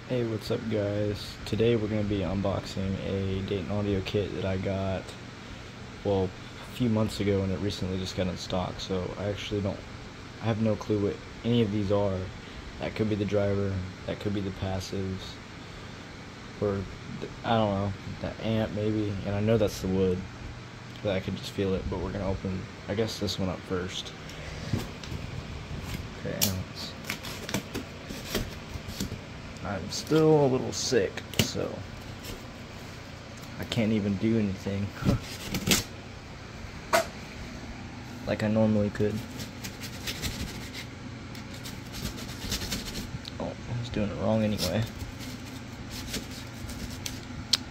Hey, what's up guys? Today we're going to be unboxing a Dayton audio kit that I got, well, a few months ago, and it recently just got in stock, so I have no clue what any of these are. That could be the driver, that could be the passives, or I don't know, the amp maybe, and I know that's the wood, but I could just feel it. But we're going to open, I guess, this one up first. Okay, I'm still a little sick, so I can't even do anything like I normally could. Oh, I was doing it wrong anyway.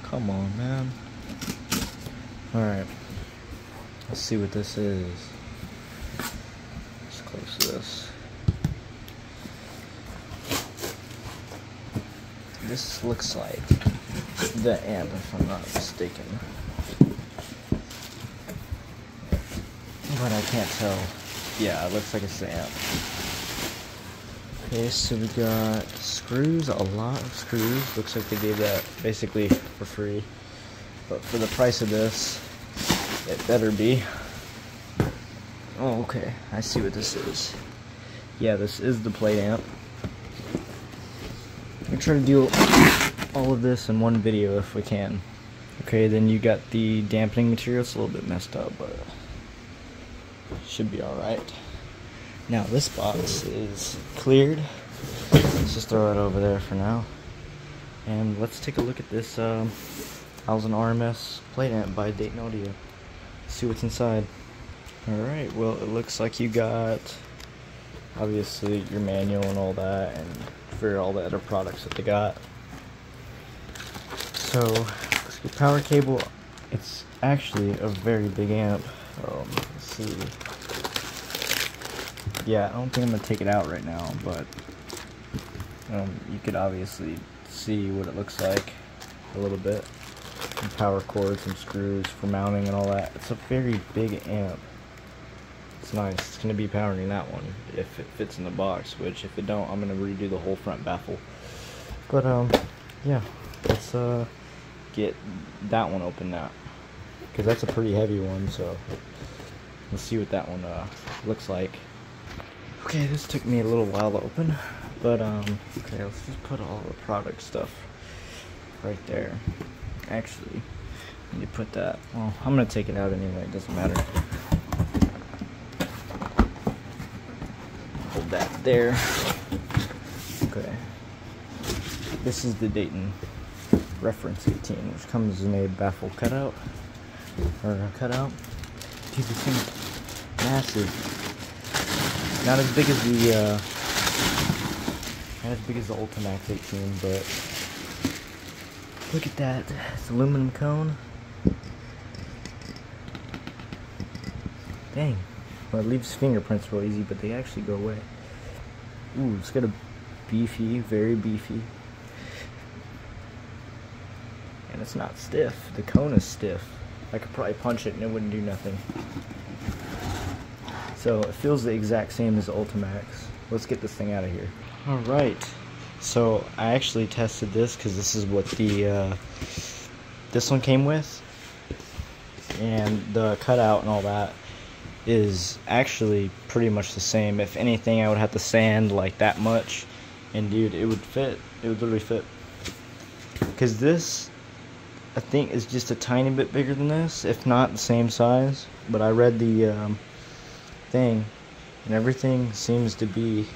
Come on, man. Alright, let's see what this is. Let's close this. This looks like the amp, if I'm not mistaken, but I can't tell. Yeah, it looks like it's the amp. Okay, so we got screws, a lot of screws. Looks like they gave that basically for free, but for the price of this, it better be. Oh, okay, I see what this is. Yeah, this is the plate amp. We're trying to do all of this in one video if we can. Okay, then you got the dampening material. It's a little bit messed up, but should be alright. Now this box is cleared. Let's just throw it over there for now. And let's take a look at this 1000 RMS plate amp by Dayton Audio. Let's see what's inside. Alright, well, it looks like you got obviously your manual and all that, and for all the other products that they got. So, let's get power cable. It's actually a very big amp. Let's see. Yeah, I don't think I'm gonna take it out right now, but you could obviously see what it looks like a little bit. Some power cords, some screws for mounting and all that. It's a very big amp. It's nice. It's going to be powering that one if it fits in the box, which if it don't, I'm going to redo the whole front baffle. But yeah, let's get that one open now, because that's a pretty heavy one, so let's see what that one looks like. Okay, this took me a little while to open, but okay, let's just put all the product stuff right there. Actually, I need to put that, well, I'm going to take it out anyway, it doesn't matter. That there. Okay, this is the Dayton Reference 18, which comes in a baffle cutout, or a cutout. Dude, this thing's massive. Not as big as the ultimax 18, but look at that. It's aluminum cone. Dang. Well, it leaves fingerprints real easy, but they actually go away. Ooh, it's got a beefy, very beefy. And it's not stiff. The cone is stiff. I could probably punch it and it wouldn't do nothing. So it feels the exact same as the ultimax. Let's get this thing out of here. Alright, so I actually tested this because this is what the this one came with. And the cutout and all that is actually pretty much the same. If anything, I would have to sand like that much, and dude, it would fit. It would literally fit, because this, I think, is just a tiny bit bigger than this, if not the same size. But I read the thing, and everything seems to be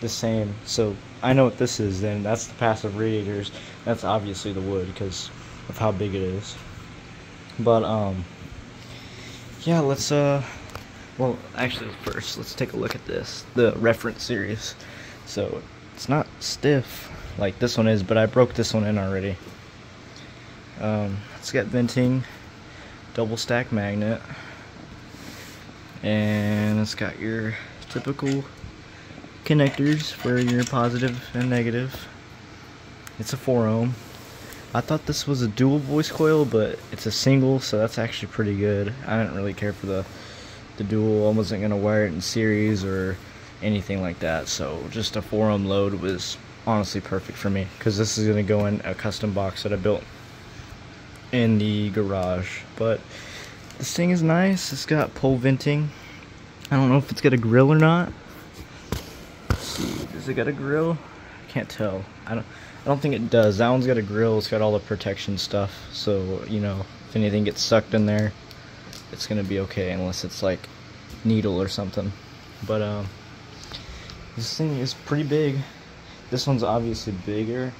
the same. So I know what this is. Then that's the passive radiators. That's obviously the wood because of how big it is. But yeah, let's well, actually first let's take a look at this, the reference series. So it's not stiff like this one is, but I broke this one in already. It's got venting, double stack magnet, and it's got your typical connectors for your positive and negative. It's a 4 ohm. I thought this was a dual voice coil, but it's a single, so that's actually pretty good. I didn't really care for the dual. I wasn't going to wire it in series or anything like that, so just a 4 ohm load was honestly perfect for me, because this is going to go in a custom box that I built in the garage. But this thing is nice. It's got pole venting. I don't know if it's got a grill or not. Let's see, does it got a grill? I can't tell. I don't think it does. That one's got a grill. It's got all the protection stuff, so you know, if anything gets sucked in there, it's gonna be okay, unless it's like needle or something. But this thing is pretty big. This one's obviously bigger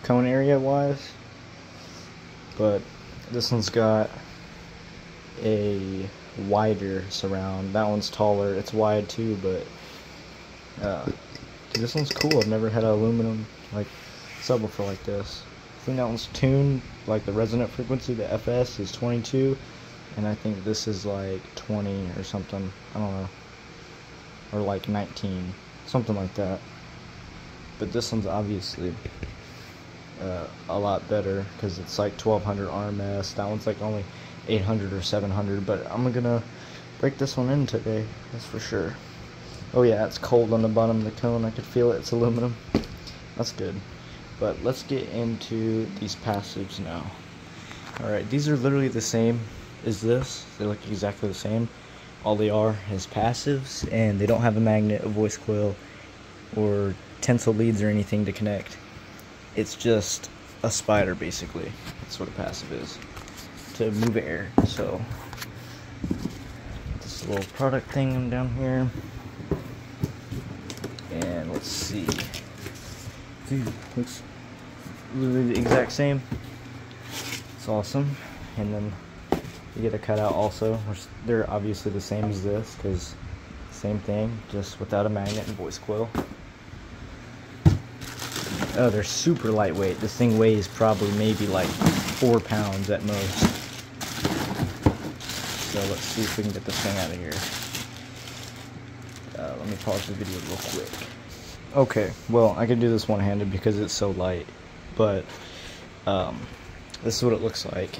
cone area wise, but this one's got a wider surround. That one's taller. It's wide too, but dude, this one's cool. I've never had an aluminum like subwoofer like this. I think that one's tuned like the resonant frequency. The FS is 22, and I think this is like 20 or something. I don't know, or like 19, something like that. But this one's obviously a lot better, because it's like 1200 RMS. That one's like only 800 or 700. But I'm gonna break this one in today, that's for sure. Oh yeah, it's cold on the bottom of the cone. I could feel it. It's aluminum. That's good. But let's get into these passives now. Alright, these are literally the same as this. They look exactly the same. All they are is passives, and they don't have a magnet, a voice coil, or tensile leads or anything to connect. It's just a spider, basically. That's what a passive is, to move air. So this little product thing down here, and let's see. Dude, looks literally the exact same. It's awesome. And then you get a cutout also, which they're obviously the same as this, because same thing, just without a magnet and voice coil. Oh, they're super lightweight. This thing weighs probably maybe like 4 pounds at most. So let's see if we can get this thing out of here. Let me pause the video real quick. Okay, well, I can do this one-handed because it's so light, but this is what it looks like.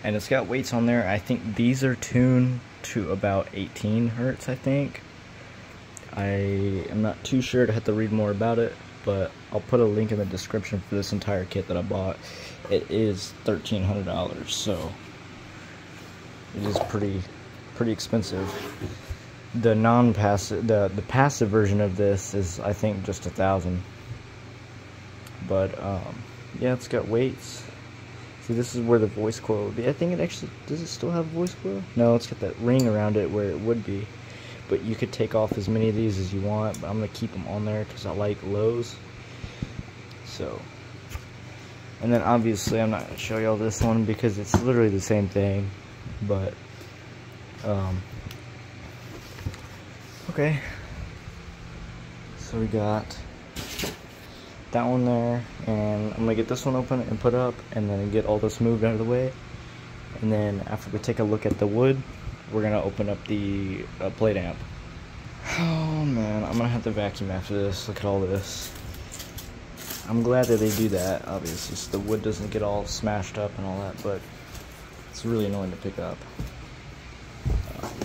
And it's got weights on there. I think these are tuned to about 18 hertz, I think. I am not too sure. To have to read more about it, but I'll put a link in the description for this entire kit that I bought. It is $1,300, so it is pretty expensive. The non-passive, the passive version of this is, I think, just $1,000. But yeah, it's got weights. See, this is where the voice coil would be. I think it actually, does it still have a voice coil? No, it's got that ring around it where it would be. But you could take off as many of these as you want, but I'm going to keep them on there because I like lows. So, and then obviously I'm not going to show y'all this one because it's literally the same thing. But, okay. So we got that one there, and I'm going to get this one open and put up, and then get all this moved out of the way. And then after we take a look at the wood, we're going to open up the plate amp. Oh man, I'm going to have to vacuum after this. Look at all this. I'm glad that they do that, obviously, so the wood doesn't get all smashed up and all that, but it's really annoying to pick up.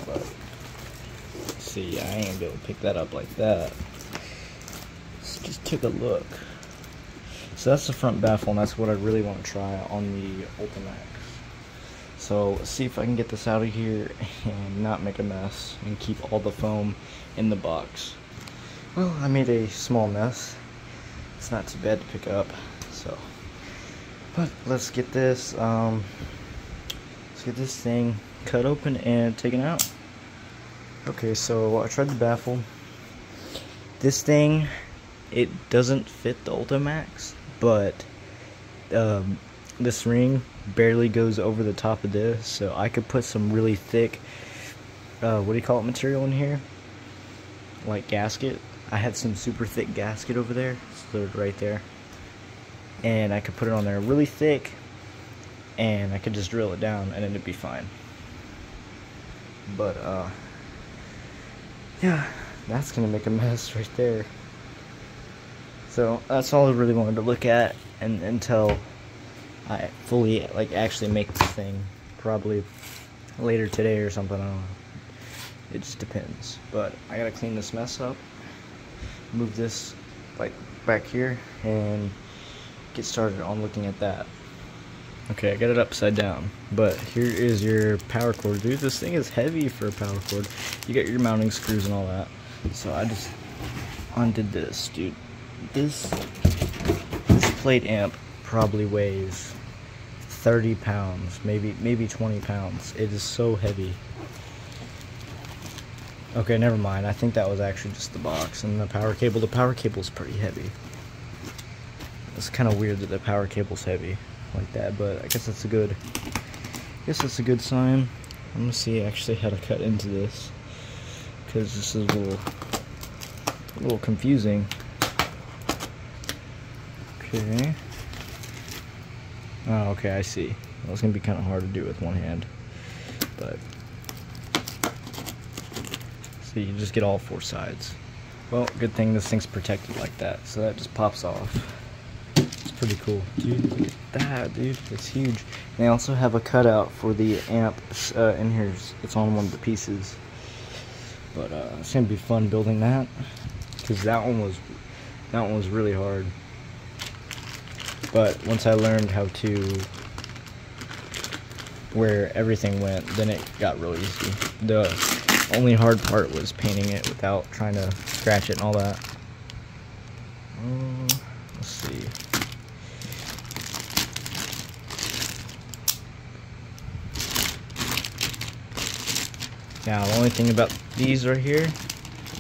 But see, I ain't gonna be able to pick that up like that. Let's just take a look. So that's the front baffle, and that's what I really want to try on the ultimax. So let's see if I can get this out of here and not make a mess and keep all the foam in the box. Well, I made a small mess. It's not too bad to pick up. So, but let's get this thing cut open and taken out. Okay, so I tried the baffle. This thing, it doesn't fit the ultimax, but this ring barely goes over the top of this, so I could put some really thick what do you call it, material in here, like gasket. I had some super thick gasket over there, so right there, and I could put it on there really thick, and I could just drill it down and it'd be fine. But yeah, that's gonna make a mess right there. So that's all I really wanted to look at, and until I fully actually make this thing, probably later today or something. I don't know. It just depends. But I gotta clean this mess up, move this like back here, and get started on looking at that. Okay, I got it upside down, but here is your power cord. Dude, this thing is heavy for a power cord. You got your mounting screws and all that. So I just undid this, dude. This plate amp probably weighs 30 pounds, maybe 20 pounds. It is so heavy. Okay, never mind. I think that was actually just the box and the power cable. The power cable's pretty heavy. It's kind of weird that the power cable's heavy like that, but I guess that's a good sign. I'm gonna see actually how to cut into this, because this is a little confusing. Okay. Oh, okay, I see. Well, it's gonna be kind of hard to do with one hand, but so you just get all four sides. Well, good thing this thing's protected like that, so that just pops off. It's pretty cool. Dude, look at that, dude. It's huge. And they also have a cutout for the amp in here. It's on one of the pieces. But it's gonna be fun building that, because that one was really hard. But once I learned how to where everything went, then it got real easy. The only hard part was painting it without trying to scratch it and all that. Let's see. Now the only thing about these right here,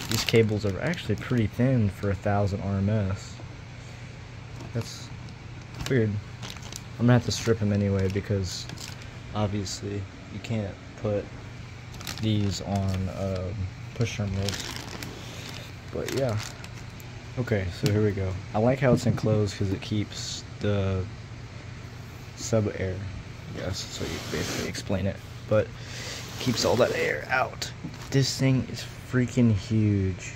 these cables are actually pretty thin for 1000 RMS. That's weird. I'm gonna have to strip them anyway, because obviously you can't put these on push terminals. But yeah. Okay, so here we go. I like how it's enclosed because it keeps the sub air. Yes, so you basically explain it. But keeps all that air out. This thing is freaking huge.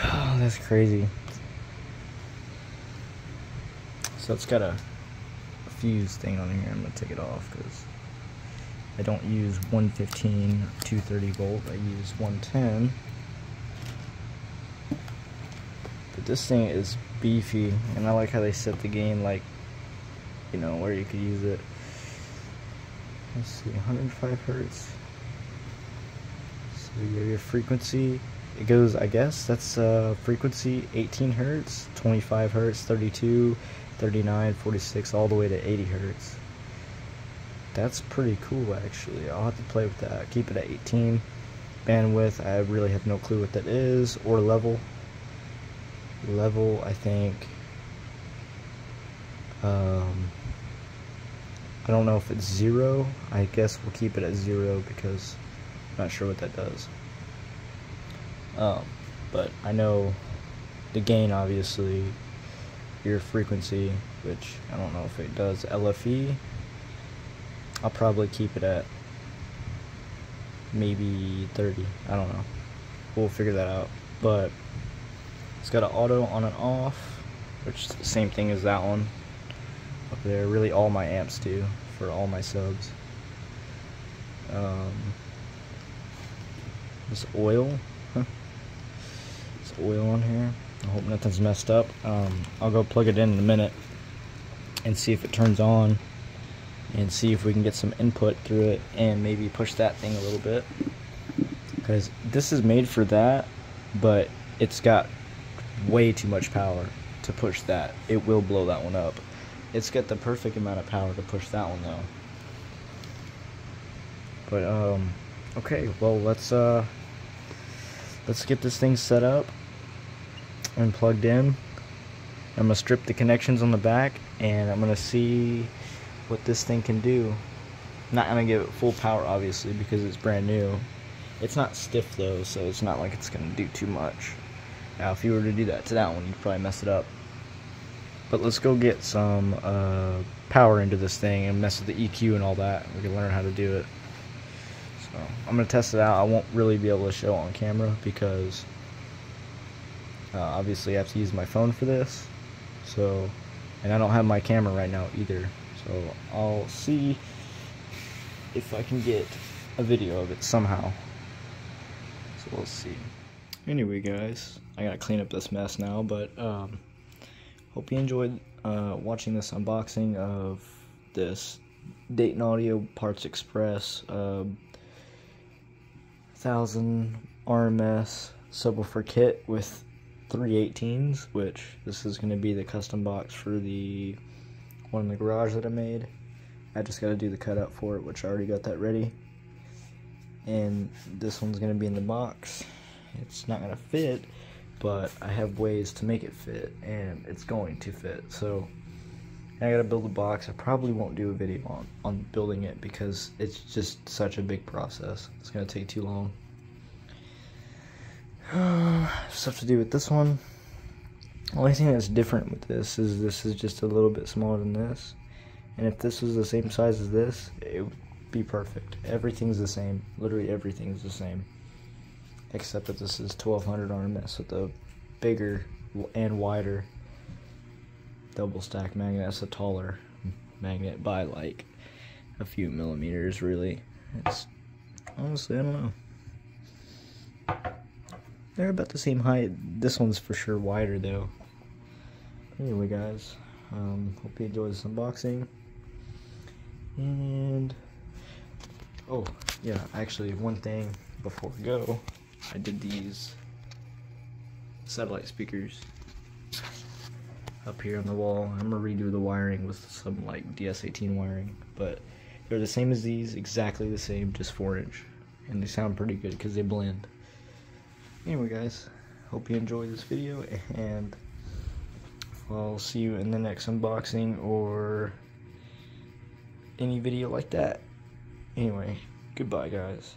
Oh, that's crazy. So it's got a fuse thing on here. I'm gonna take it off because I don't use 115 or 230 volt. I use 110. But this thing is beefy, and I like how they set the gain, like, you know, where you could use it. Let's see, 105 hertz. So you have your frequency. It goes, I guess that's frequency 18 hertz, 25 hertz, 32, 39, 46, all the way to 80 hertz. That's pretty cool, actually. I'll have to play with that. Keep it at 18. Bandwidth, I really have no clue what that is. Or level. Level, I think. I don't know if it's 0. I guess we'll keep it at 0 because I'm not sure what that does. But I know the gain, obviously, your frequency, which I don't know if it does LFE. I'll probably keep it at maybe 30. I don't know. We'll figure that out. But it's got an auto on and off, which is the same thing as that one up there. Really, all my amps do for all my subs. This oil. This oil on here. I hope nothing's messed up. I'll go plug it in a minute and see if it turns on, and see if we can get some input through it and maybe push that thing a little bit, because this is made for that, but it's got way too much power to push that. It will blow that one up. It's got the perfect amount of power to push that one though. But okay, well, let's get this thing set up and plugged in. I'm gonna strip the connections on the back, and I'm gonna see what this thing can do. I'm not gonna give it full power, obviously, because it's brand new. It's not stiff though, so it's not like it's gonna do too much. Now, if you were to do that to that one, you'd probably mess it up. But let's go get some power into this thing and mess with the EQ and all that. We can learn how to do it. So I'm gonna test it out. I won't really be able to show on camera because obviously I have to use my phone for this. So, and I don't have my camera right now either. So I'll see if I can get a video of it somehow. So we'll see. Anyway, guys, I gotta clean up this mess now, but hope you enjoyed watching this unboxing of this Dayton Audio Parts Express 1000 RMS subwoofer kit with 318s, which this is going to be the custom box for the one in the garage that I made. I just got to do the cutout for it, which I already got that ready. And this one's going to be in the box. It's not going to fit, but I have ways to make it fit, and it's going to fit. So I got to build a box. I probably won't do a video on building it because it's just such a big process. It's going to take too long. Stuff to do with this one. The only thing that's different with this is just a little bit smaller than this, and if this was the same size as this, it would be perfect. Everything's the same. Literally everything's the same, except that this is 1200 RMS with a bigger and wider double stack magnet. That's a taller magnet by like a few millimeters, really. It's honestly, I don't know. They're about the same height. This one's for sure wider though. Anyway, guys, hope you enjoyed this unboxing. And oh yeah, actually one thing before we go, I did these satellite speakers up here on the wall. I'm gonna redo the wiring with some like DS18 wiring, but they're the same as these, exactly the same, just 4-inch, and they sound pretty good because they blend. Anyway, guys, hope you enjoyed this video, and I'll see you in the next unboxing or any video like that. Anyway, goodbye, guys.